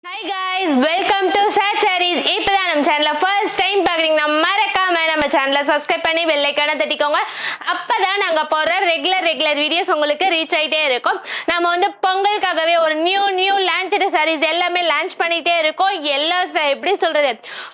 Hi guys, welcome to Sad Sarees. இப்பதான் நம்ம சேனலை ஃபர்ஸ்ட் டைம் பாக்குறீங்கன்னா மறக்காம நம்ம சேனலை சப்ஸ்கிரைப் பண்ணி பெல் ஐகானை தட்டிக்கோங்க. அப்பதான் நாங்க போற ரெகுலர் வீடியோஸ் உங்களுக்கு ரீச் ஆயிட்டே இருக்கும். நம்ம வந்து பொங்கலுக்காகவே ஒரு நியூ லான்ச்டு சாரீஸ் எல்லாமே லான்ச் பண்ணிட்டே இருக்கோம். எல்லா எப்படி சொல்றது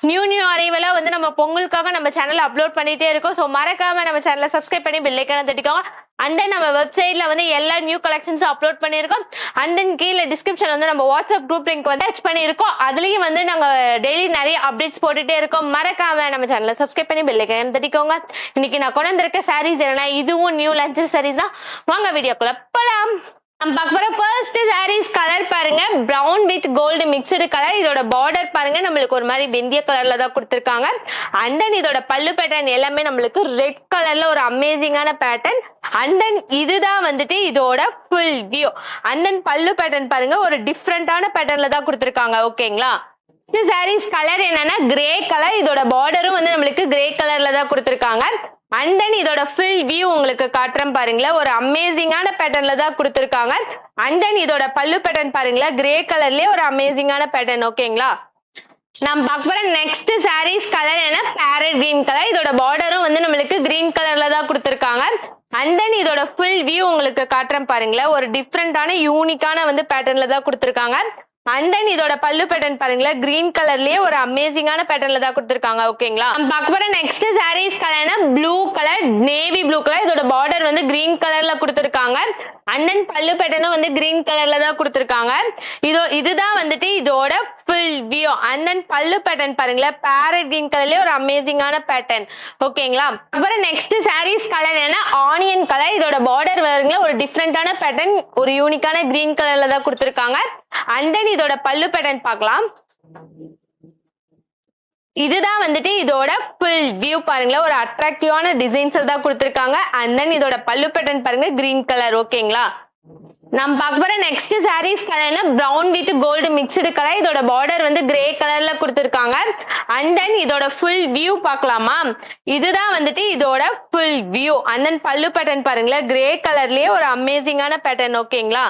நியூ அரைவலா வந்து நம்ம பொங்கலுக்காக நம்ம சேனல் அப்லோட் பண்ணிட்டே இருக்கோம். ஸோ மறக்காம நம்ம சேனலை சப்ஸ்கிரைப் பண்ணி பெல் ஐகானை தட்டிக்கோங்க. அண்ட் தென் நம்ம வெப்சைட்ல வந்து எல்லா நியூ கலெக்ஷன்ஸும் அப்லோட் பண்ணியிருக்கோம். அண்ட் தென் கீழே டிஸ்கிரிப்ஷன் வந்து நம்ம வாட்ஸ்அப் குரூப் லிங்க் வந்து டச் பண்ணியிருக்கோம். அதுலயும் வந்து நாங்க டெய்லி நிறைய அப்டேட்ஸ் போட்டுட்டே இருக்கோம். மறக்காம நம்ம சேனலை சப்ஸ்கிரைப் பண்ணி பெல் ஐகானை தட்டிக்கோங்க. இன்னைக்கு நான் கொண்டு வந்திருக்க சாரீஸ் என்னன்னா இதுவும் நியூ லான்ச் சாரீஸ் தான். வாங்க வீடியோக்குள்ள போலாம். நம்ம பார்க்க போற ஃபர்ஸ்ட் சாரீஸ் கலர் பாருங்க, brown with gold mixed colour. இதோட பார்டர் பாருங்க நம்மளுக்கு ஒரு மாதிரி வெந்திய கலர்ல தான் கொடுத்துருக்காங்க. அண்ட் தென் இதோட பல்லு பேட்டர்ன் எல்லாமே நம்மளுக்கு ரெட் கலர்ல ஒரு அமேசிங்கான பேட்டர்ன். அண்ட் தென் இதுதான் வந்துட்டு இதோட ஃபுல் வியூ. அண்ட் தென் பல்லு பேட்டர்ன் பாருங்க ஒரு டிஃப்ரெண்டான பேட்டர்ன்ல தான் கொடுத்துருக்காங்க. ஓகேங்களா? இந்த சாரீஸ் கலர் என்னன்னா கிரே கலர். இதோட பார்டரும் வந்து நம்மளுக்கு கிரே கலர்ல தான் கொடுத்துருக்காங்க. அண்ட் தென் இதோட ஃபுல் வியூ உங்களுக்கு காட்டுறேன் பாருங்களேன். ஒரு அமேசிங்கான பேட்டர்ன்ல தான் கொடுத்துருக்காங்க. அண்ட் தென் இதோட பல்லு பேட்டர்ன் பாருங்களேன் கிரே கலர்லயே ஒரு அமேசிங்கான பேட்டர்ன். ஓகேங்களா? நம்ம பார்க்க போற நெக்ஸ்ட் சாரீஸ் கலர் என்ன பேரட் கிரீன் கலர். இதோட பார்டரும் வந்து நம்மளுக்கு கிரீன் கலர்ல தான் கொடுத்துருக்காங்க. அண்ட் தென் இதோட ஃபுல் வியூ உங்களுக்கு காட்டுறேன் பாருங்களேன். ஒரு டிஃப்ரெண்டான யூனிக்கான வந்து பேட்டர்ன்ல தான் கொடுத்துருக்காங்க. அண்ட் தென் இதோட பல்லு பேட்டர்ன் பாருங்களேன் கிரீன் கலர்லயே ஒரு அமேசிங்கான பேட்டர்ன்ல தான் கொடுத்துருக்காங்க. ஓகேங்களா? நம்ம பார்க்க போற நெக்ஸ்ட் சாரீஸ் கலர்னா blue colour, navy blue colour. இதோட பார்டர் வந்து கிரீன் கலர்ல கொடுத்துருக்காங்க. அண்ட் தென் பல்லு பேட்டர்னும் வந்து கிரீன் கலர்ல தான் கொடுத்துருக்காங்க. இதுதான் வந்துட்டு இதோட ஃபுல் வியூ. அண்ட் தென் பல்லு பேட்டர்ன் பாருங்களேன் பேரட் கிரீன் கலர்லயே ஒரு அமேசிங்கான பேட்டர்ன். ஓகேங்களா? அப்புறம் நெக்ஸ்ட் சாரீஸ் கலர் என்ன ஆனியன் கலர். இதோட பார்டர் வருங்க ஒரு டிஃப்ரெண்டான பேட்டர்ன் ஒரு யூனிக்கான கிரீன் கலர்ல தான் கொடுத்துருக்காங்க. அண்ட் தென் இதோட பல்லு பேட்டர்ன் பார்க்கலாம். இதுதான் வந்துட்டு இதோட ஃபுல் வியூ பாருங்களேன் ஒரு அட்ராக்டிவான டிசைன்ஸ் தான் கொடுத்துருக்காங்க. அண்ட் தென் இதோட பல்லு பேட்டர்ன் பாருங்க கிரீன் கலர். ஓகேங்களா? நம்ம பார்க்க போற நெக்ஸ்ட் சாரீஸ் கலர்னா brown with gold mixed colour. இதோட பார்டர் வந்து கிரே கலர்ல கொடுத்துருக்காங்க. அண்ட் தென் இதோட ஃபுல் வியூ பார்க்கலாமா. இதுதான் வந்துட்டு இதோட ஃபுல் வியூ. அண்ட் தென் பல்லு பேட்டர்ன் பாருங்களேன் கிரே கலர்லயே ஒரு அமேசிங்கான பேட்டர்ன். ஓகேங்களா?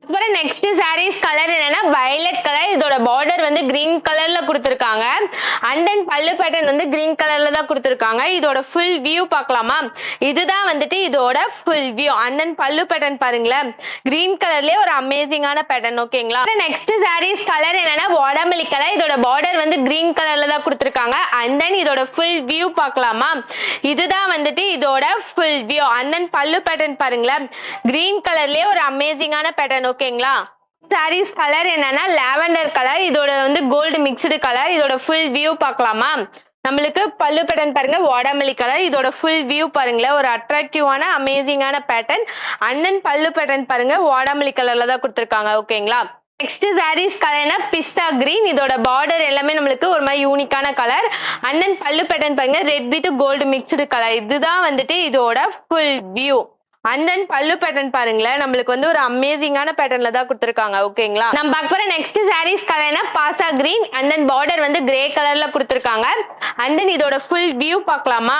அப்புறம் நெக்ஸ்ட் சாரீஸ் கலர் என்னன்னா வயலட் கலர். இதோட பார்டர் வந்து கிரீன் கலர்ல கொடுத்துருக்காங்க. அண்ட் தென் பல்லு பேட்டர்ன் வந்து கிரீன் கலர்ல தான் கொடுத்துருக்காங்க. இதோட ஃபுல் வியூ பார்க்கலாமா. இதுதான் வந்துட்டு இதோட ஃபுல் வியூ. அண்ட் தென் பல்லு பேட்டர்ன் பாருங்களேன் கிரீன் கலர்லயே ஒரு அமேசிங்கான பேட்டர்ன். ஓகேங்களா? நெக்ஸ்ட் சாரீஸ் கலர் என்னன்னா வாடாமல்லி கலர். இதோட பார்டர் வந்து கிரீன் கலர்ல தான் கொடுத்துருக்காங்க. அண்ட் தென் இதோட ஃபுல் வியூ பார்க்கலாமா. இதுதான் வந்துட்டு இதோட ஃபுல் வியூ. அண்ட் தென் பல்லு பேட்டர்ன் பாருங்களேன் கிரீன் கலர்லயே ஒரு அமேசிங்கான பேட்டர்ன். ஓகேங்களா? சாரீஸ் கலர் என்னன்னா லாவெண்டர் கலர். இதோட வந்து கோல்டு மிக்ஸ்டு கலர். இதோட ஃபுல் வியூ பார்க்கலாமா. நம்மளுக்கு பல்லு பேட்டர்ன் பாருங்க வாடாமல்லி கலர். இதோட ஃபுல் வியூ பாருங்களேன் ஒரு அட்ராக்டிவான அமேசிங்கான பேட்டர்ன். அண்ட் தென் பல்லு பேட்டர்ன் பாருங்க வாடாமல்லி கலர்ல தான் கொடுத்துருக்காங்க. ஓகேங்களா? நெக்ஸ்ட் சாரீஸ் கலர்னா பிஸ்டா கிரீன். இதோட பார்டர் எல்லாமே நம்மளுக்கு ஒரு மாதிரி யூனிக்கான கலர். அண்ட் தென் பல்லு பேட்டர்ன் பாருங்க red with gold mixed colour. இதுதான் வந்துட்டு இதோட ஃபுல் வியூ. அண்ட் தென் பல்லு பேட்டர்ன் பாருங்களேன் நம்மளுக்கு வந்து ஒரு அமேசிங்கான பேட்டர்ன்ல தான் கொடுத்துருக்காங்க. ஓகேங்களா? நம்ம பார்க்க போற next sarees கலர்னா Bhasa green. And then border வந்து கிரே கலர்ல கொடுத்துருக்காங்க. அண்ட் தென் இதோட ஃபுல் வியூ பார்க்கலாமா.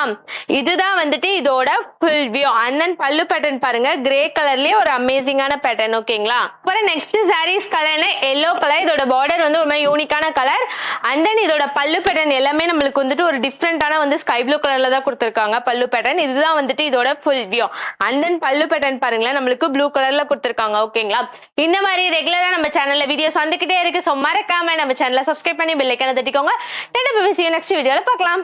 இதுதான் வந்துட்டு இதோட ஃபுல் வியூ. அண்ட் தென் பல்லு பேட்டர்ன் பாருங்க கிரே கலர்லயே ஒரு அமேசிங்கான பேட்டர்ன். ஓகேங்களா? அப்புறம் நெக்ஸ்ட் சாரீஸ் கலர்னா எல்லோ கலர். இதோட பார்டர் வந்து ஒரு மாதிரி யூனிக்கான கலர். அண்ட் தென் இதோட பல்லு பேட்டர்ன் எல்லாமே நம்மளுக்கு வந்துட்டு ஒரு டிஃப்ரெண்டான வந்து ஸ்கை ப்ளூ கலர்ல தான் கொடுத்துருக்காங்க பல்லு பேட்டர்ன். இதுதான் வந்துட்டு இதோட ஃபுல் வியூ. அண்ட் தென் பல்லு பேட்டர்ன் பாருங்களேன் நம்மளுக்கு ப்ளூ கலர்ல கொடுத்துருக்காங்க. ஓகேங்களா? இந்த மாதிரி ரெகுலரா நம்ம சேனல்ல வீடியோஸ் வந்துகிட்டே இருக்கு. ஸோ மறக்காம நம்ம சேனலை சப்ஸ்கிரைப் பண்ணி பெல் ஐகானை தட்டிக்கோங்க. நெக்ஸ்ட் வீடியோல பார்க்கலாம்.